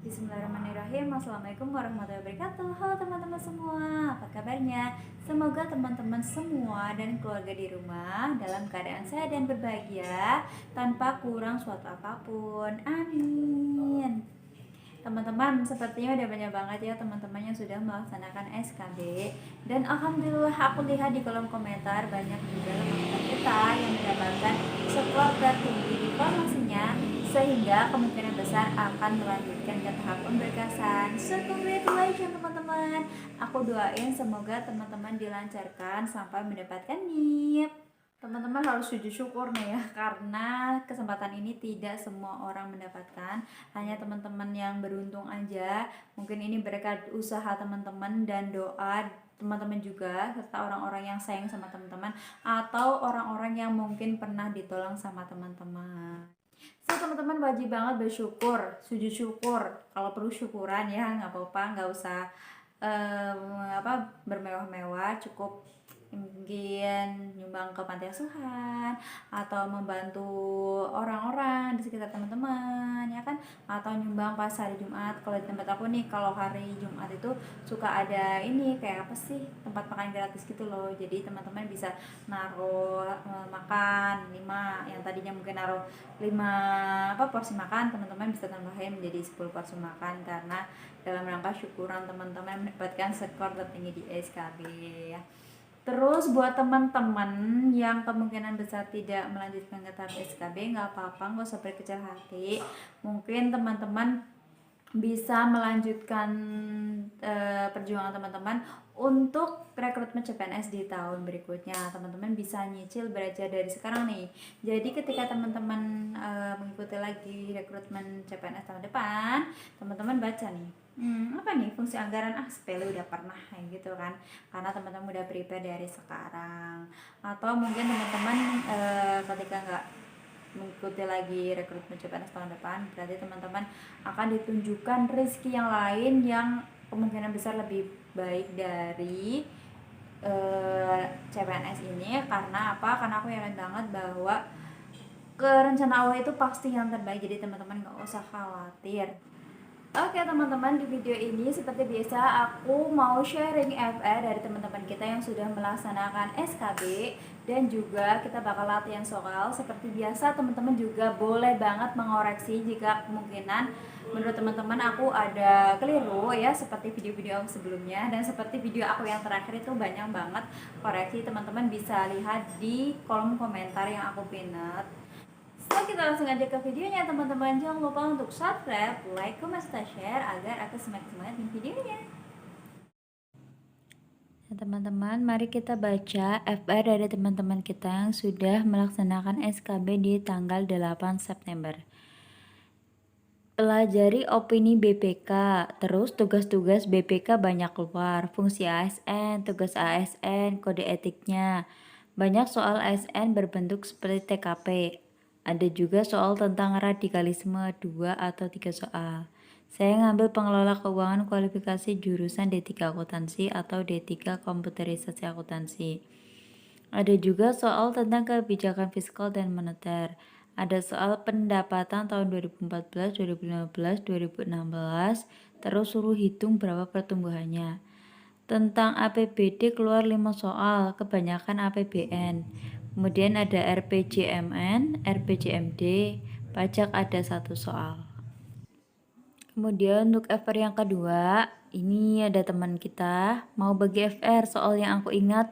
Bismillahirrahmanirrahim. Assalamualaikum warahmatullahi wabarakatuh. Halo teman-teman semua, apa kabarnya? Semoga teman-teman semua dan keluarga di rumah dalam keadaan sehat dan berbahagia tanpa kurang suatu apapun. Amin. Teman-teman, sepertinya udah banyak banget ya teman-teman yang sudah melaksanakan SKB. Dan alhamdulillah aku lihat di kolom komentar banyak juga teman-teman kita yang mendapatkan skor tertinggi di formasinya, sehingga kemungkinan besar akan melanjutkan ke tahap pemberkasan. So congratulations teman-teman. Aku doain semoga teman-teman dilancarkan sampai mendapatkan NIP. Teman-teman harus sujud syukur nih ya, karena kesempatan ini tidak semua orang mendapatkan, hanya teman-teman yang beruntung aja. Mungkin ini berkat usaha teman-teman dan doa teman-teman juga, serta orang-orang yang sayang sama teman-teman, atau orang-orang yang mungkin pernah ditolong sama teman-teman. So teman-teman wajib banget bersyukur, sujud syukur. Kalau perlu syukuran ya, nggak apa-apa, nggak usah bermewah-mewah, cukup mungkin nyumbang ke panti asuhan atau membantu orang-orang di sekitar teman-teman ya kan, atau nyumbang pas hari Jumat. Kalau di tempat aku nih, kalau hari Jumat itu suka ada ini kayak apa sih, tempat makan gratis gitu loh. Jadi teman-teman bisa naruh makan 5, yang tadinya mungkin naruh 5 porsi makan, teman-teman bisa tambahin menjadi 10 porsi makan, karena dalam rangka syukuran teman-teman mendapatkan skor tertinggi di SKB ya. Terus buat teman-teman yang kemungkinan besar tidak melanjutkan ke tahap SKB, nggak apa-apa, nggak usah berkecil hati. Mungkin teman-teman bisa melanjutkan perjuangan teman-teman untuk rekrutmen CPNS di tahun berikutnya. Teman-teman bisa nyicil belajar dari sekarang nih. Jadi ketika teman-teman mengikuti lagi rekrutmen CPNS tahun depan, teman-teman baca nih, apa nih fungsi anggaran, sepele udah pernah kayak gitu kan, karena teman-teman udah prepare dari sekarang. Atau mungkin teman-teman ketika nggak mengikuti lagi rekrutmen CPNS tahun depan, berarti teman-teman akan ditunjukkan rezeki yang lain yang kemungkinan besar lebih baik dari CPNS ini. Karena apa? Karena aku yakin banget bahwa rencana Allah itu pasti yang terbaik, jadi teman-teman nggak usah khawatir. Oke teman-teman, di video ini seperti biasa aku mau sharing FR dari teman-teman kita yang sudah melaksanakan SKB, dan juga kita bakal latihan soal. Seperti biasa teman-teman juga boleh banget mengoreksi jika kemungkinan menurut teman-teman aku ada keliru ya, seperti video-video aku sebelumnya dan seperti video aku yang terakhir itu banyak banget koreksi. Teman-teman bisa lihat di kolom komentar yang aku pinned. So kita langsung aja ke videonya teman-teman. Jangan lupa untuk subscribe, like, comment, serta share agar aku semakin semangat di videonya. Nah, teman-teman, mari kita baca FR dari teman-teman kita yang sudah melaksanakan SKB di tanggal 8 September. Pelajari opini BPK, terus tugas-tugas BPK banyak keluar, fungsi ASN, tugas ASN, kode etiknya. Banyak soal ASN berbentuk seperti TKP. Ada juga soal tentang radikalisme, 2 atau 3 soal. Saya ngambil pengelola keuangan kualifikasi jurusan D3 akuntansi atau D3 komputerisasi akuntansi. Ada juga soal tentang kebijakan fiskal dan moneter. Ada soal pendapatan tahun 2014, 2015, 2016, terus suruh hitung berapa pertumbuhannya. Tentang APBD keluar 5 soal, kebanyakan APBN. Kemudian ada RPJMN, RPJMD, pajak ada 1 soal. Kemudian untuk FR yang kedua, ini ada teman kita mau bagi FR soal yang aku ingat.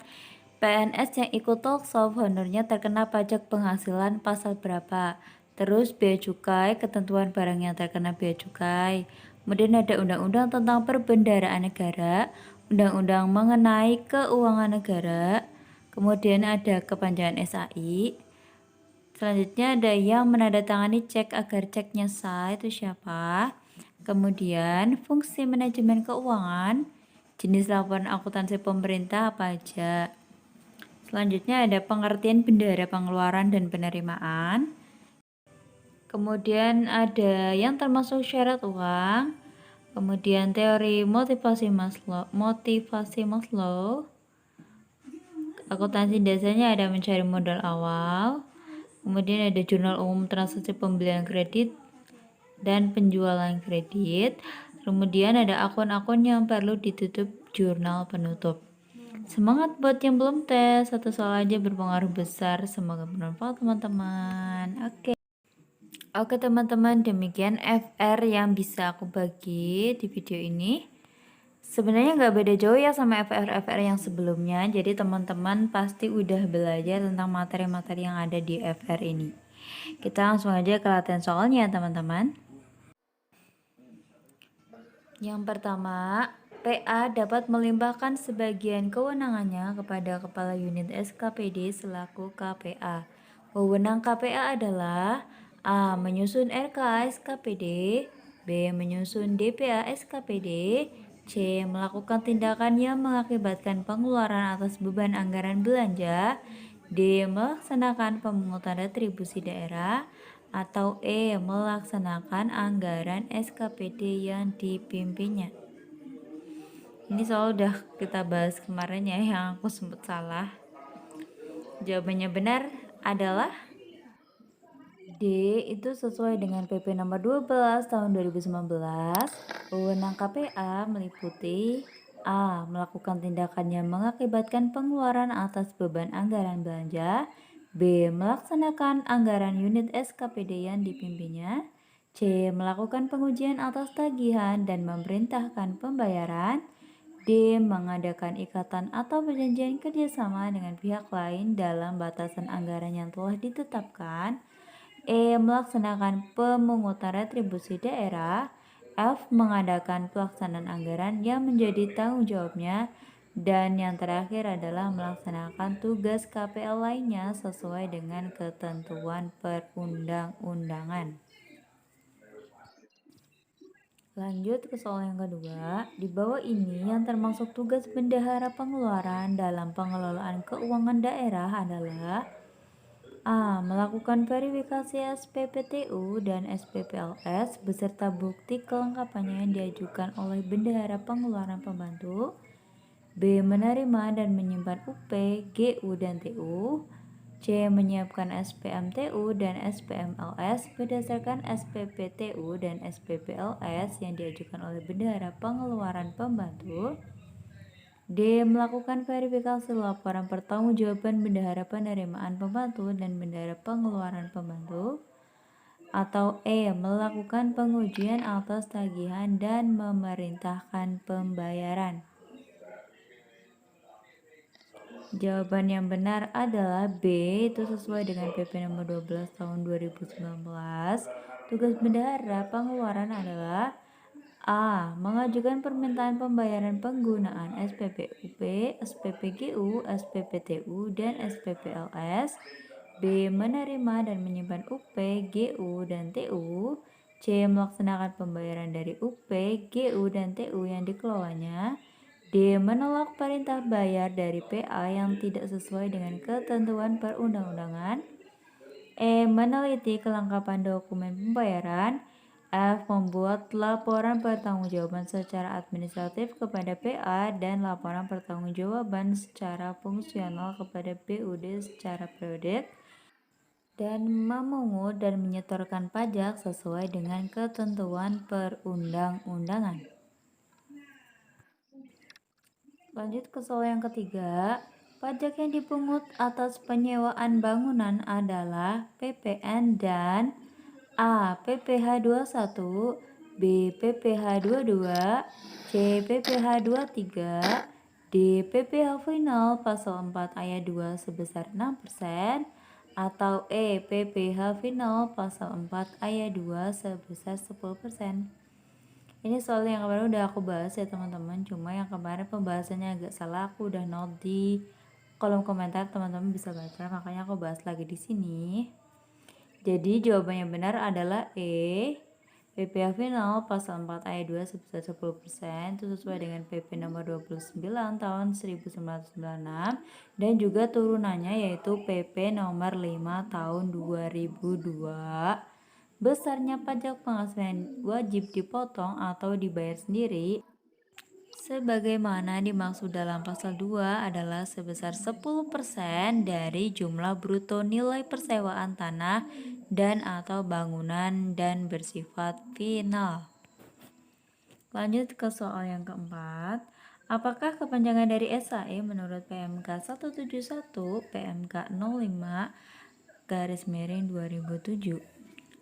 PNS yang ikut talkshow honornya terkena pajak penghasilan pasal berapa? Terus bea cukai, ketentuan barang yang terkena bea cukai. Kemudian ada undang-undang tentang perbendaharaan negara, undang-undang mengenai keuangan negara. Kemudian ada kepanjangan SAI. Selanjutnya ada yang menandatangani cek agar ceknya sah, itu siapa? Kemudian fungsi manajemen keuangan, jenis laporan akuntansi pemerintah apa aja. Selanjutnya ada pengertian bendahara pengeluaran dan penerimaan. Kemudian ada yang termasuk syarat uang. Kemudian teori motivasi Maslow. Akuntansi dasarnya ada mencari modal awal. Kemudian ada jurnal umum transaksi pembelian kredit. dan penjualan kredit. Kemudian ada akun-akun yang perlu ditutup jurnal penutup. Semangat buat yang belum tes, satu soal aja berpengaruh besar. Semoga bermanfaat teman-teman. Oke teman-teman, demikian FR yang bisa aku bagi di video ini. Sebenarnya nggak beda jauh ya sama FR-FR yang sebelumnya. Jadi teman-teman pasti udah belajar tentang materi-materi yang ada di FR ini. Kita langsung aja ke latihan soalnya teman-teman. Yang pertama, PA dapat melimpahkan sebagian kewenangannya kepada Kepala Unit SKPD selaku KPA. Wewenang KPA adalah A. Menyusun RKA SKPD, B. Menyusun DPA SKPD, C. Melakukan tindakan yang mengakibatkan pengeluaran atas beban anggaran belanja, D. Melaksanakan pemungutan retribusi daerah, atau E. Melaksanakan anggaran SKPD yang dipimpinnya. Ini soal udah kita bahas kemarin ya, yang aku sempat salah. Jawabannya benar adalah D. Itu sesuai dengan PP nomor 12 tahun 2019. Wewenang KPA meliputi A. Melakukan tindakan yang mengakibatkan pengeluaran atas beban anggaran belanja, B. Melaksanakan anggaran unit SKPD yang dipimpinnya, C. Melakukan pengujian atas tagihan dan memerintahkan pembayaran, D. Mengadakan ikatan atau perjanjian kerjasama dengan pihak lain dalam batasan anggaran yang telah ditetapkan, E. Melaksanakan pemungutan retribusi daerah, F. Mengadakan pelaksanaan anggaran yang menjadi tanggung jawabnya, dan yang terakhir adalah melaksanakan tugas KPL lainnya sesuai dengan ketentuan perundang-undangan. Lanjut ke soal yang kedua. Di bawah ini yang termasuk tugas bendahara pengeluaran dalam pengelolaan keuangan daerah adalah A. Melakukan verifikasi SPPTU dan SPPLS beserta bukti kelengkapannya yang diajukan oleh bendahara pengeluaran pembantu. B. Menerima dan menyimpan UP, GU, dan TU. C. Menyiapkan SPMTU dan SPMLS berdasarkan SPPTU dan SPPLS yang diajukan oleh bendahara pengeluaran pembantu. D. Melakukan verifikasi laporan pertanggungjawaban bendahara penerimaan pembantu dan bendahara pengeluaran pembantu. Atau E. Melakukan pengujian atas tagihan dan memerintahkan pembayaran. Jawaban yang benar adalah B. Itu sesuai dengan PP nomor 12 tahun 2019. Tugas bendahara pengeluaran adalah A. Mengajukan permintaan pembayaran penggunaan SPPUP, SPPGU, SPPTU, dan SPPLS. B. Menerima dan menyimpan UP, GU, dan TU. C. Melaksanakan pembayaran dari UP, GU, dan TU yang dikelolanya. D. Menolak perintah bayar dari PA yang tidak sesuai dengan ketentuan perundang-undangan. E. Meneliti kelengkapan dokumen pembayaran. F. Membuat laporan pertanggungjawaban secara administratif kepada PA dan laporan pertanggungjawaban secara fungsional kepada BUD secara periodik. Dan memungut dan menyetorkan pajak sesuai dengan ketentuan perundang-undangan. Lanjut ke soal yang ketiga. Pajak yang dipungut atas penyewaan bangunan adalah PPN dan A. PPh 21, B. PPh 22, C. PPh 23, D. PPh final pasal 4 ayat 2 sebesar 6%, atau E. PPh final pasal 4 ayat 2 sebesar 10%. Ini soal yang kemarin udah aku bahas ya teman-teman, cuma yang kemarin pembahasannya agak salah, aku udah note di kolom komentar, teman-teman bisa baca, makanya aku bahas lagi di sini. Jadi jawabannya benar adalah E. PPh final pasal 4 ayat 2 sebesar 10% itu sesuai dengan PP nomor 29 tahun 1996 dan juga turunannya yaitu PP nomor 5 tahun 2002. Besarnya pajak penghasilan wajib dipotong atau dibayar sendiri sebagaimana dimaksud dalam pasal 2 adalah sebesar 10% dari jumlah bruto nilai persewaan tanah dan atau bangunan dan bersifat final. Lanjut ke soal yang keempat. Apakah kepanjangan dari SAE menurut PMK 171, PMK 05, garis miring 2007?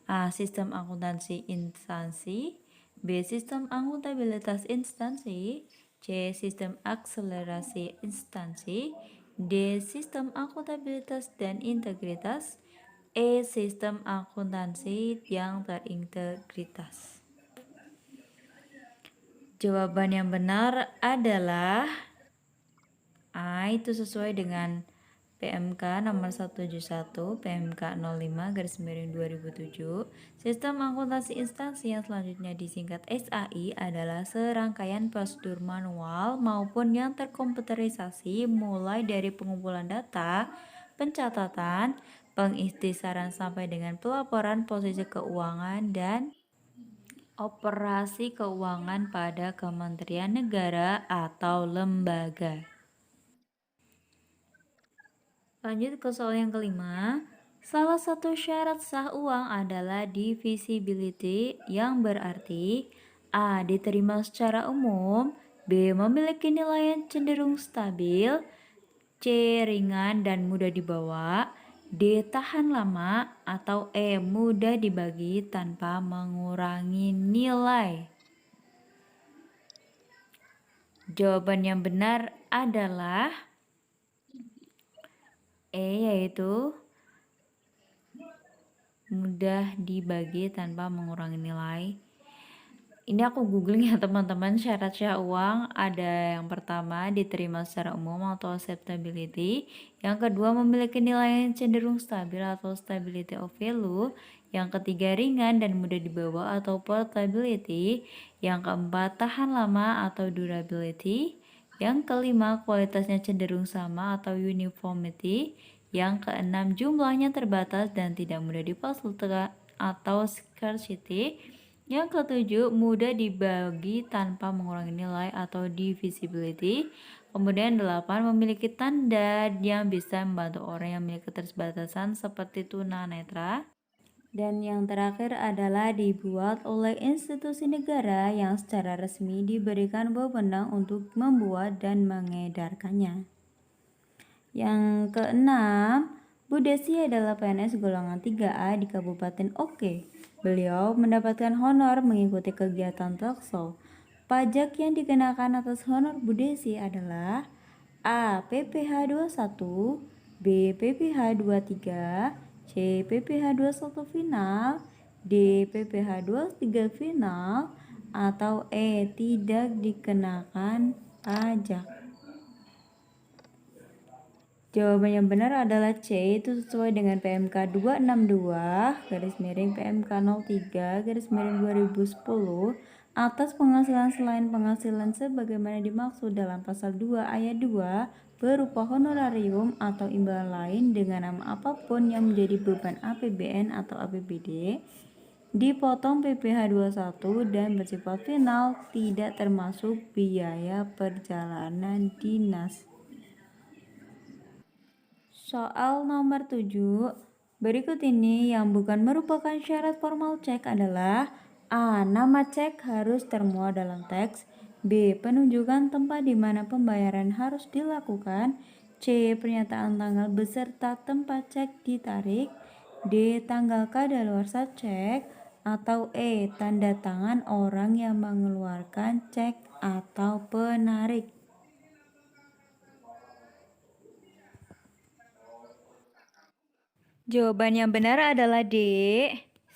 A. Sistem akuntansi instansi. B. Sistem akuntabilitas instansi. C. Sistem akselerasi instansi. D. Sistem akuntabilitas dan integritas. E. Sistem akuntansi yang terintegritas. Jawaban yang benar adalah A, itu sesuai dengan PMK nomor 171, PMK 05 garis miring 2007. Sistem akuntansi instansi yang selanjutnya disingkat SAI adalah serangkaian prosedur manual maupun yang terkomputerisasi mulai dari pengumpulan data, pencatatan, pengikhtisaran sampai dengan pelaporan posisi keuangan dan operasi keuangan pada kementerian negara atau lembaga. Lanjut ke soal yang kelima. Salah satu syarat sah uang adalah divisibility yang berarti A. Diterima secara umum, B. Memiliki nilai yang cenderung stabil, C. Ringan dan mudah dibawa, D. Tahan lama, atau E. Mudah dibagi tanpa mengurangi nilai. Jawaban yang benar adalah E, yaitu mudah dibagi tanpa mengurangi nilai. Ini aku googling ya teman-teman. Syarat syah uang ada yang pertama diterima secara umum atau acceptability, yang kedua memiliki nilai yang cenderung stabil atau stability of value, yang ketiga ringan dan mudah dibawa atau portability, yang keempat tahan lama atau durability, yang kelima kualitasnya cenderung sama atau uniformity, yang keenam jumlahnya terbatas dan tidak mudah dipalsukan atau scarcity, yang ketujuh, mudah dibagi tanpa mengurangi nilai atau divisibility. Kemudian 8, memiliki tanda yang bisa membantu orang yang memiliki keterbatasan seperti tunanetra. Dan yang terakhir adalah dibuat oleh institusi negara yang secara resmi diberikan wewenang untuk membuat dan mengedarkannya. Yang keenam, Bu Desi adalah PNS golongan 3A di Kabupaten Oke. Beliau mendapatkan honor mengikuti kegiatan talkshow. Pajak yang dikenakan atas honor Bu Desi adalah A. PPh 21, B. PPh 23, C. PPh 21 final, D. PPh 23 final, atau E. Tidak dikenakan pajak. Jawaban yang benar adalah C, itu sesuai dengan PMK 262 garis miring PMK 03 garis miring 2010 atas penghasilan selain penghasilan sebagaimana dimaksud dalam pasal 2 ayat 2 berupa honorarium atau imbalan lain dengan nama apapun yang menjadi beban APBN atau APBD dipotong PPh 21 dan bersifat final, tidak termasuk biaya perjalanan dinas. Soal nomor 7. Berikut ini yang bukan merupakan syarat formal cek adalah A. Nama cek harus termuat dalam teks. B. Penunjukan tempat di mana pembayaran harus dilakukan. C. Pernyataan tanggal beserta tempat cek ditarik. D. Tanggal kadaluarsa cek. Atau E. Tanda tangan orang yang mengeluarkan cek atau penarik. Jawaban yang benar adalah D.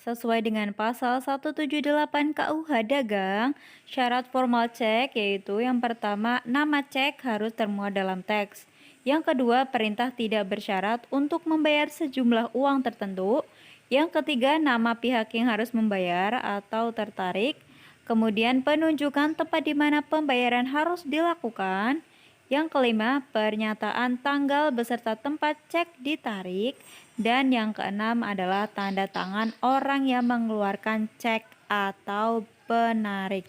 Sesuai dengan pasal 178 KUH Dagang, syarat formal cek yaitu yang pertama, nama cek harus termuat dalam teks. Yang kedua, perintah tidak bersyarat untuk membayar sejumlah uang tertentu. Yang ketiga, nama pihak yang harus membayar atau tertarik. Kemudian, penunjukan tempat di mana pembayaran harus dilakukan. Yang kelima, pernyataan tanggal beserta tempat cek ditarik. Dan yang keenam adalah tanda tangan orang yang mengeluarkan cek atau penarik.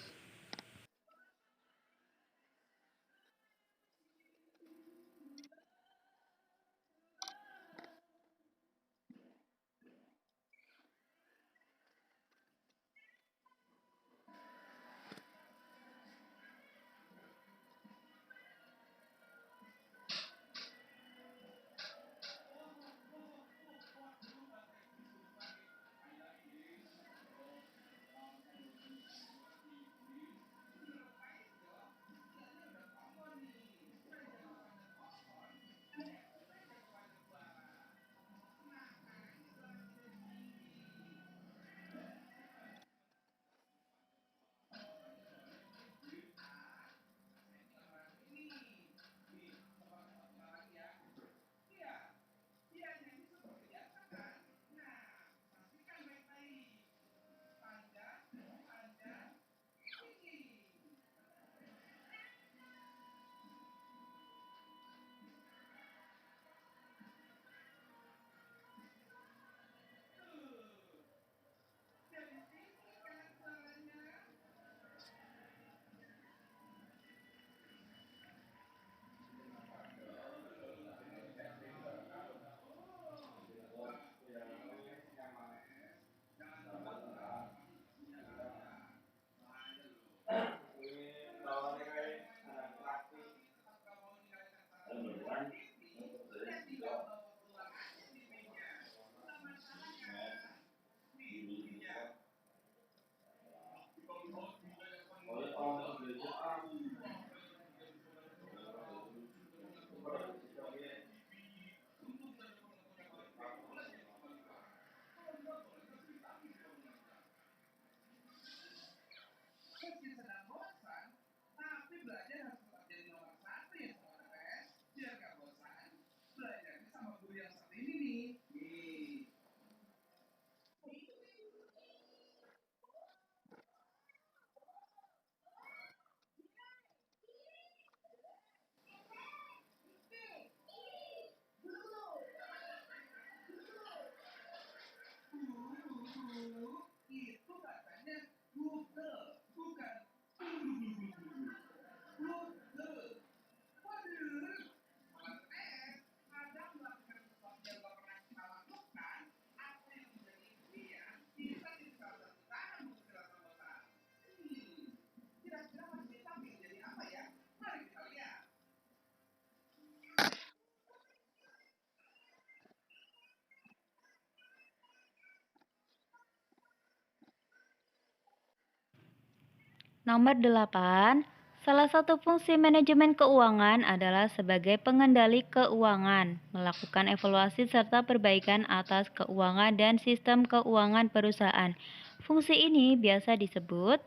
Nomor 8, salah satu fungsi manajemen keuangan adalah sebagai pengendali keuangan, melakukan evaluasi serta perbaikan atas keuangan dan sistem keuangan perusahaan. Fungsi ini biasa disebut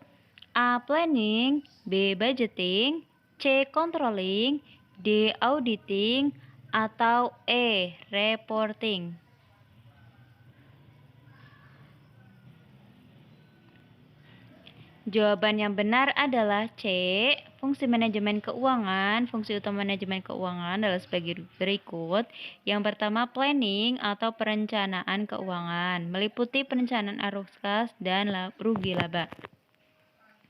A. Planning, B. Budgeting, C. Controlling, D. Auditing, atau E. Reporting. Jawaban yang benar adalah C. Fungsi manajemen keuangan. Fungsi utama manajemen keuangan adalah sebagai berikut. Yang pertama, planning atau perencanaan keuangan, meliputi perencanaan arus kas dan rugi laba.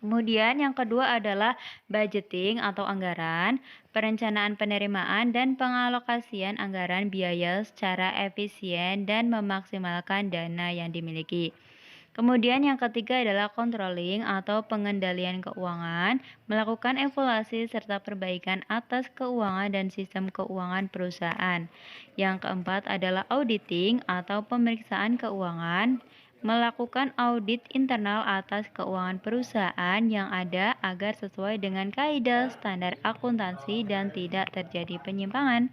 Kemudian yang kedua adalah budgeting atau anggaran, perencanaan penerimaan dan pengalokasian anggaran biaya secara efisien dan memaksimalkan dana yang dimiliki. Kemudian yang ketiga adalah controlling atau pengendalian keuangan, melakukan evaluasi serta perbaikan atas keuangan dan sistem keuangan perusahaan. Yang keempat adalah auditing atau pemeriksaan keuangan, melakukan audit internal atas keuangan perusahaan yang ada agar sesuai dengan kaidah standar akuntansi dan tidak terjadi penyimpangan.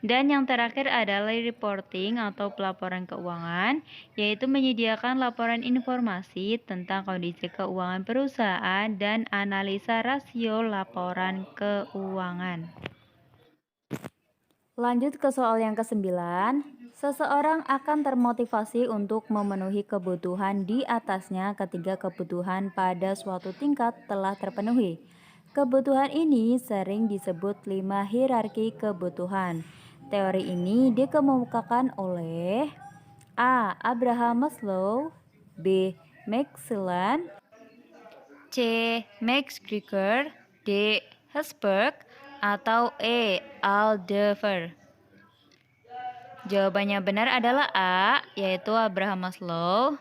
Dan yang terakhir adalah reporting atau pelaporan keuangan, yaitu menyediakan laporan informasi tentang kondisi keuangan perusahaan dan analisa rasio laporan keuangan. Lanjut ke soal yang ke-9. Seseorang akan termotivasi untuk memenuhi kebutuhan di atasnya ketika kebutuhan pada suatu tingkat telah terpenuhi. Kebutuhan ini sering disebut 5 hierarki kebutuhan. Teori ini dikemukakan oleh A. Abraham Maslow, B. Max Scheler, C. Max Greger, D. Herzberg, atau E. Aldefer. Jawabannya benar adalah A, yaitu Abraham Maslow.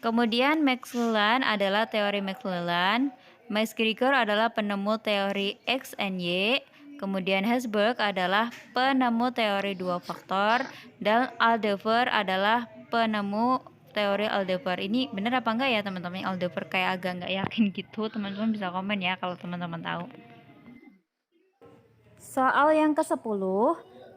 Kemudian Max Scheler adalah teori Max Scheler. Max Greger adalah penemu teori X and Y. Kemudian Herzberg adalah penemu teori dua faktor, dan Aldefer adalah penemu teori Aldefer. Ini benar apa enggak ya teman-teman? Aldefer kayak agak nggak yakin gitu. Teman-teman bisa komen ya kalau teman-teman tahu. Soal yang ke-10.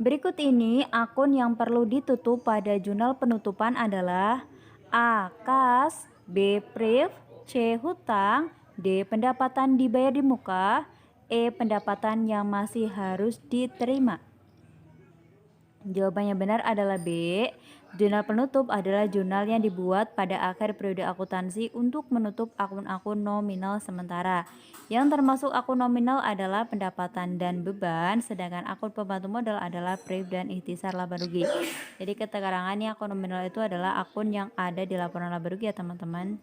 Berikut ini akun yang perlu ditutup pada jurnal penutupan adalah A. Kas, B. Priv, C. Hutang, D. Pendapatan dibayar di muka, E. Pendapatan yang masih harus diterima. Jawabannya benar adalah B. Jurnal penutup adalah jurnal yang dibuat pada akhir periode akuntansi untuk menutup akun-akun nominal sementara. Yang termasuk akun nominal adalah pendapatan dan beban, sedangkan akun pembantu modal adalah priv dan ikhtisar laba rugi. Jadi keterangannya akun nominal itu adalah akun yang ada di laporan laba rugi ya teman-teman.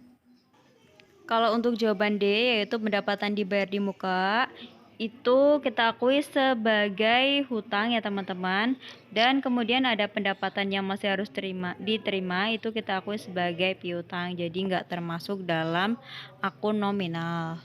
Kalau untuk jawaban D, yaitu pendapatan dibayar di muka, itu kita akui sebagai hutang ya teman-teman. Dan kemudian ada pendapatan yang masih harus diterima, itu kita akui sebagai piutang. Jadi nggak termasuk dalam akun nominal.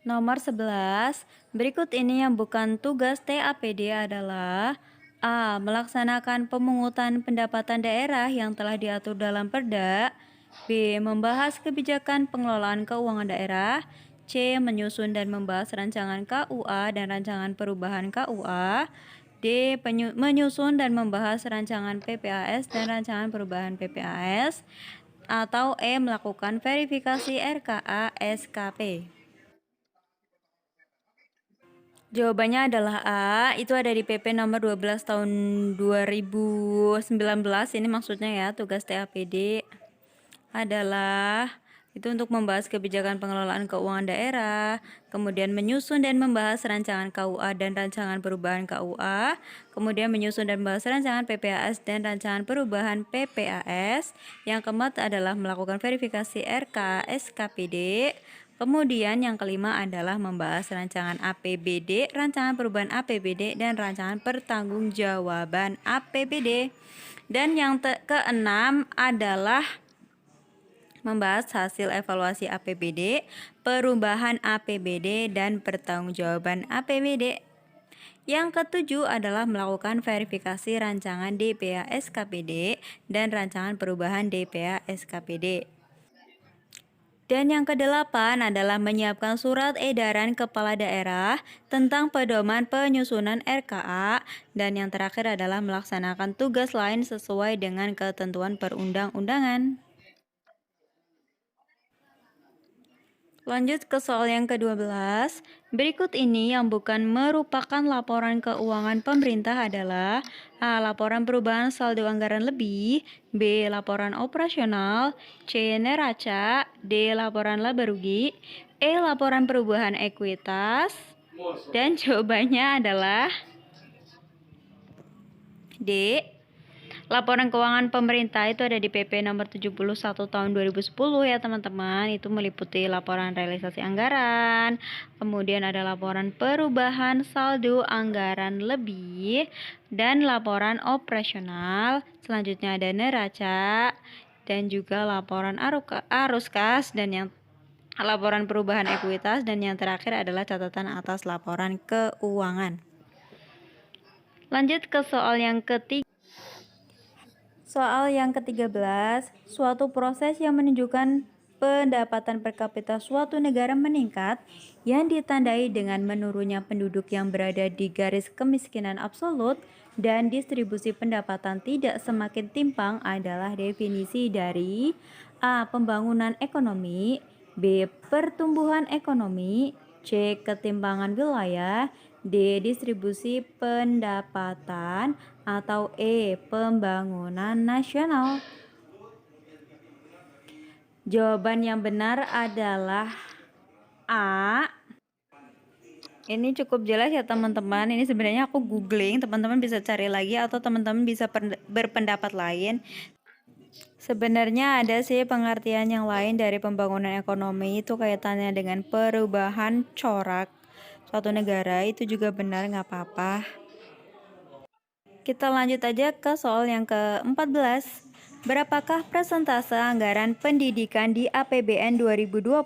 Nomor 11, berikut ini yang bukan tugas TAPD adalah A. Melaksanakan pemungutan pendapatan daerah yang telah diatur dalam Perda. B. Membahas kebijakan pengelolaan keuangan daerah. C. Menyusun dan membahas rancangan KUA dan rancangan perubahan KUA. D. Menyusun dan membahas rancangan PPAS dan rancangan perubahan PPAS. Atau E. Melakukan verifikasi RKA SKP. Jawabannya adalah A, itu ada di PP nomor 12 tahun 2019, ini maksudnya ya, tugas TAPD adalah itu untuk membahas kebijakan pengelolaan keuangan daerah, kemudian menyusun dan membahas rancangan KUA dan rancangan perubahan KUA, kemudian menyusun dan membahas rancangan PPAS dan rancangan perubahan PPAS, yang keempat adalah melakukan verifikasi RK SKPD. Kemudian yang kelima adalah membahas rancangan APBD, rancangan perubahan APBD, dan rancangan pertanggungjawaban APBD. Dan yang keenam adalah membahas hasil evaluasi APBD, perubahan APBD, dan pertanggungjawaban APBD. Yang ketujuh adalah melakukan verifikasi rancangan DPA SKPD dan rancangan perubahan DPA SKPD. Dan yang kedelapan adalah menyiapkan surat edaran kepala daerah tentang pedoman penyusunan RKA. Dan yang terakhir adalah melaksanakan tugas lain sesuai dengan ketentuan perundang-undangan. Lanjut ke soal yang ke-12. Berikut ini yang bukan merupakan laporan keuangan pemerintah adalah A. Laporan perubahan saldo anggaran lebih, B. Laporan operasional, C. Neraca, D. Laporan laba rugi, E. Laporan perubahan ekuitas, dan jawabannya adalah D. Laporan keuangan pemerintah itu ada di PP nomor 71 tahun 2010 ya teman-teman. Itu meliputi laporan realisasi anggaran, kemudian ada laporan perubahan saldo anggaran lebih, dan laporan operasional. Selanjutnya ada neraca, dan juga laporan arus kas, dan yang laporan perubahan ekuitas, dan yang terakhir adalah catatan atas laporan keuangan. Lanjut ke soal yang ketiga. Soal yang ke-13, suatu proses yang menunjukkan pendapatan per kapita suatu negara meningkat yang ditandai dengan menurunnya penduduk yang berada di garis kemiskinan absolut dan distribusi pendapatan tidak semakin timpang adalah definisi dari A. Pembangunan ekonomi, B. Pertumbuhan ekonomi, C. Ketimpangan wilayah, D. Distribusi pendapatan, atau E. Pembangunan nasional. Jawaban yang benar adalah A. Ini cukup jelas ya teman-teman. Ini sebenarnya aku googling, teman-teman bisa cari lagi atau teman-teman bisa berpendapat lain. Sebenarnya ada sih pengertian yang lain dari pembangunan ekonomi, itu kaitannya dengan perubahan corak suatu negara, itu juga benar, nggak apa-apa. Kita lanjut aja ke soal yang ke-14. Berapakah persentase anggaran pendidikan di APBN 2020?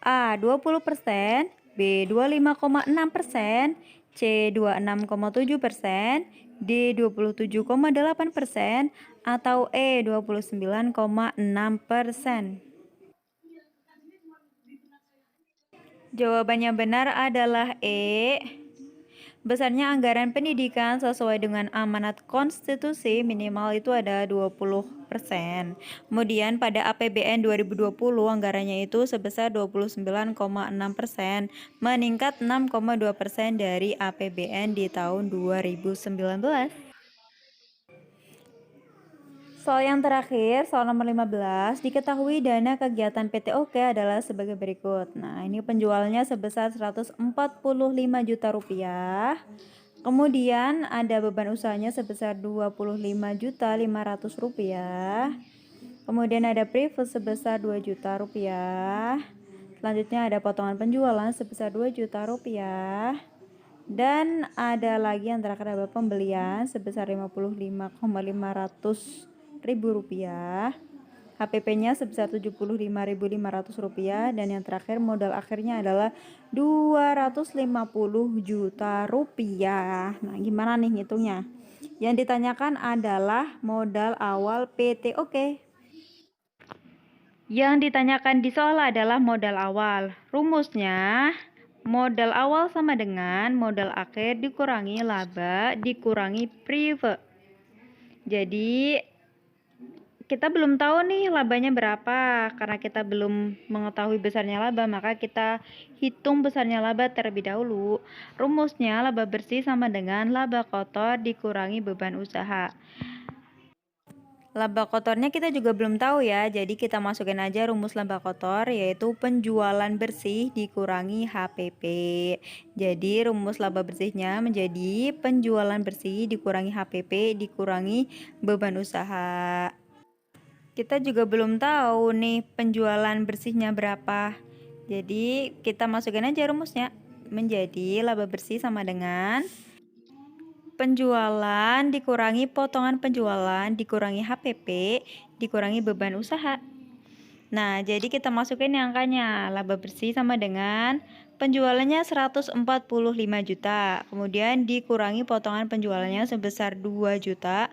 A. 20%, B. 25,6%, C. 26,7%, D. 27,8%, atau E. 29,6%. Jawabannya benar adalah E. Besarnya anggaran pendidikan sesuai dengan amanat konstitusi minimal itu ada 20%. Kemudian pada APBN 2020 anggarannya itu sebesar 29,6%, meningkat 6,2% dari APBN di tahun 2019. Soal yang terakhir, soal nomor 15, diketahui dana kegiatan PT Oke adalah sebagai berikut. Nah, ini penjualnya sebesar 145 juta rupiah. Kemudian ada beban usahanya sebesar 25 juta 500 rupiah. Kemudian ada privilege sebesar 2 juta rupiah. Selanjutnya ada potongan penjualan sebesar 2 juta rupiah. Dan ada lagi yang terakhir adalah pembelian sebesar 55,500 ribu rupiah, HPP-nya sebesar 75.500 rupiah, dan yang terakhir modal akhirnya adalah 250 juta rupiah. Nah, gimana nih ngitungnya? Yang ditanyakan adalah modal awal PT Oke. Yang ditanyakan di soal adalah modal awal. Rumusnya, modal awal sama dengan modal akhir dikurangi laba dikurangi prive. Jadi kita belum tahu nih labanya berapa. Karena kita belum mengetahui besarnya laba, maka kita hitung besarnya laba terlebih dahulu. Rumusnya laba bersih sama dengan laba kotor dikurangi beban usaha. Laba kotornya kita juga belum tahu ya, jadi kita masukin aja rumus laba kotor, yaitu penjualan bersih dikurangi HPP. Jadi rumus laba bersihnya menjadi penjualan bersih dikurangi HPP dikurangi beban usaha. Kita juga belum tahu nih penjualan bersihnya berapa. Jadi kita masukin aja rumusnya, menjadi laba bersih sama dengan penjualan dikurangi potongan penjualan dikurangi HPP dikurangi beban usaha. Nah, jadi kita masukin angkanya. Laba bersih sama dengan penjualannya 145 juta. Kemudian dikurangi potongan penjualannya sebesar 2 juta.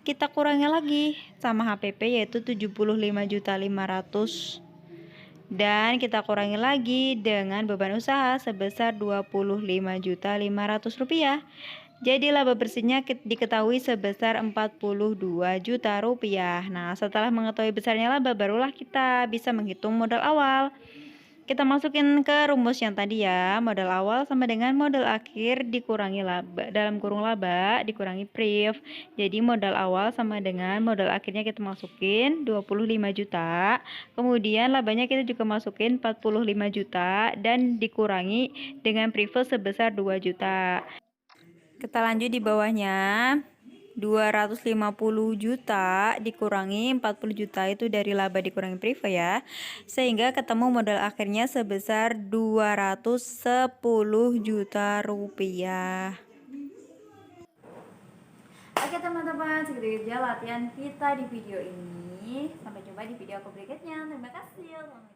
Kita kurangi lagi sama HPP yaitu 75.500. Dan kita kurangi lagi dengan beban usaha sebesar Rp25.500.000. Jadi laba bersihnya diketahui sebesar Rp42 juta. Nah, setelah mengetahui besarnya laba, barulah kita bisa menghitung modal awal. Kita masukin ke rumus yang tadi ya. Modal awal sama dengan modal akhir dikurangi laba, dalam kurung laba dikurangi priv. Jadi modal awal sama dengan modal akhirnya kita masukin 25 juta. Kemudian labanya kita juga masukin 45 juta dan dikurangi dengan prive sebesar 2 juta. Kita lanjut di bawahnya. 250 juta dikurangi 40 juta itu dari laba dikurangi prive ya. Sehingga ketemu modal akhirnya sebesar 210 juta rupiah. Oke teman-teman, segitu aja latihan kita di video ini. Sampai jumpa di video aku berikutnya. Terima kasih.